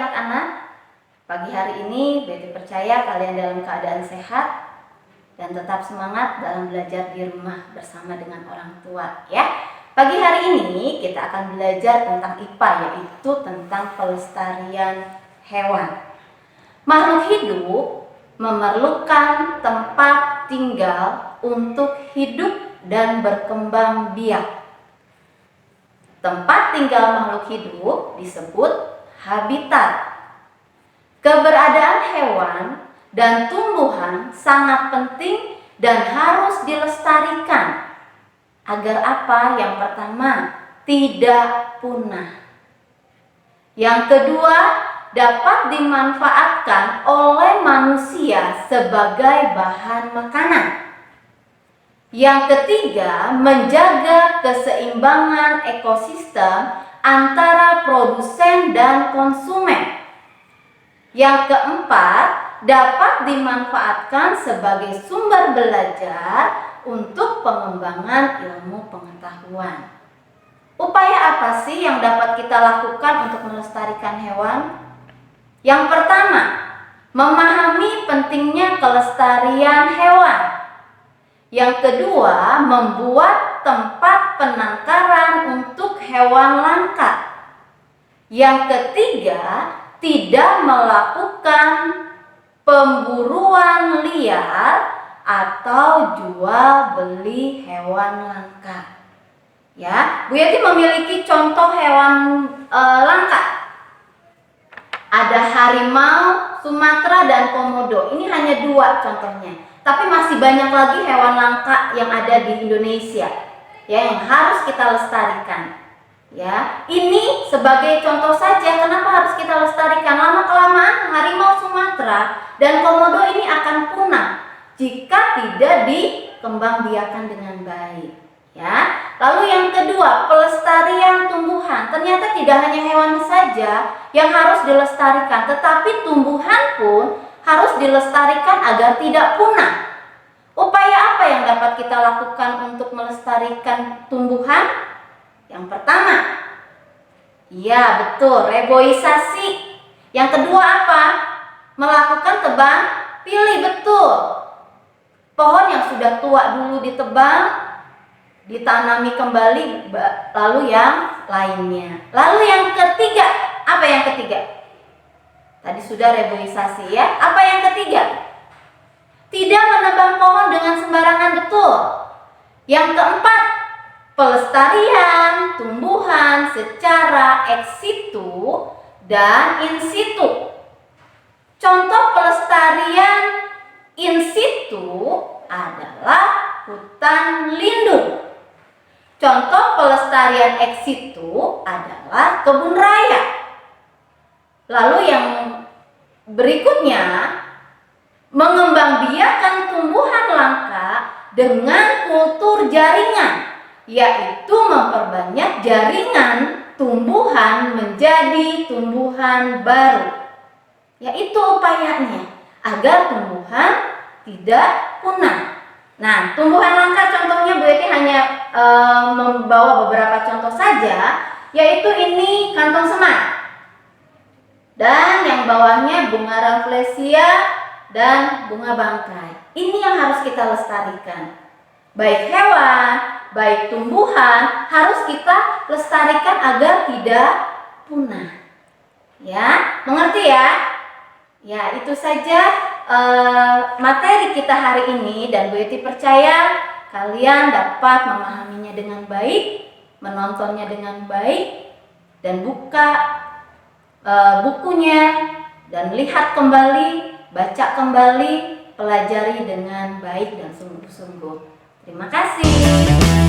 anak-anak. Pagi hari ini Betty percaya kalian dalam keadaan sehat dan tetap semangat dalam belajar di rumah bersama dengan orang tua ya. Pagi hari ini kita akan belajar tentang IPA, yaitu tentang pelestarian hewan. Makhluk hidup memerlukan tempat tinggal untuk hidup dan berkembang biak. Tempat tinggal makhluk hidup disebut habitat. Keberadaan hewan dan tumbuhan sangat penting dan harus dilestarikan. Agar apa? Yang pertama, tidak punah. Yang kedua, dapat dimanfaatkan oleh manusia sebagai bahan makanan. Yang ketiga, menjaga keseimbangan ekosistem antara produsen dan konsumen. Yang keempat, dapat dimanfaatkan sebagai sumber belajar untuk pengembangan ilmu pengetahuan. Upaya apa sih yang dapat kita lakukan untuk melestarikan hewan? Yang pertama, memahami pentingnya kelestarian hewan. Yang kedua, membuat tempat penangkaran untuk hewan langka. Yang ketiga, tidak melakukan pemburuan liar atau jual beli hewan langka. Ya, Bu Yati memiliki contoh hewan langka. Ada harimau Sumatera dan komodo. Ini hanya 2 contohnya. Tapi masih banyak lagi hewan langka yang ada di Indonesia, ya, yang harus kita lestarikan. Ya, ini sebagai contoh saja kenapa harus kita lestarikan. Lama-kelamaan harimau Sumatera dan komodo ini akan punah jika tidak dikembangbiakan dengan baik. Ya. Lalu yang kedua, pelestarian tumbuhan. Ternyata tidak hanya hewan saja yang harus dilestarikan, tetapi tumbuhan pun harus dilestarikan agar tidak punah. Upaya apa yang dapat kita lakukan untuk melestarikan tumbuhan? Yang pertama, ya betul, reboisasi. Yang kedua apa? Melakukan tebang pilih, betul. Pohon yang sudah tua dulu ditebang, ditanami kembali, lalu yang lainnya. Lalu yang ketiga, apa yang ketiga? Tadi sudah reboisasi ya. Apa yang ketiga? Tidak menebang pohon dengan sembarangan, betul. Yang keempat, pelestarian tumbuhan secara ex situ dan in situ. Contoh pelestarian in situ adalah hutan lindung. Contoh pelestarian ex situ adalah kebun raya. Lalu yang berikutnya, mengembangbiakan tumbuhan langka dengan kultur jaringan, yaitu memperbanyak jaringan tumbuhan menjadi tumbuhan baru. Yaitu upayanya agar tumbuhan tidak punah. Nah, tumbuhan langka contohnya Bu Yati hanya membawa beberapa contoh saja, yaitu ini kantong semar. Dan yang bawahnya bunga rafflesia dan bunga bangkai. Ini yang harus kita lestarikan. Baik hewan, baik tumbuhan harus kita lestarikan agar tidak punah. Ya, mengerti ya? Ya, itu saja materi kita hari ini, dan Bu Yati percaya kalian dapat memahaminya dengan baik, menontonnya dengan baik, dan buka bukunya dan lihat kembali, baca kembali, pelajari dengan baik dan sungguh-sungguh. Terima kasih.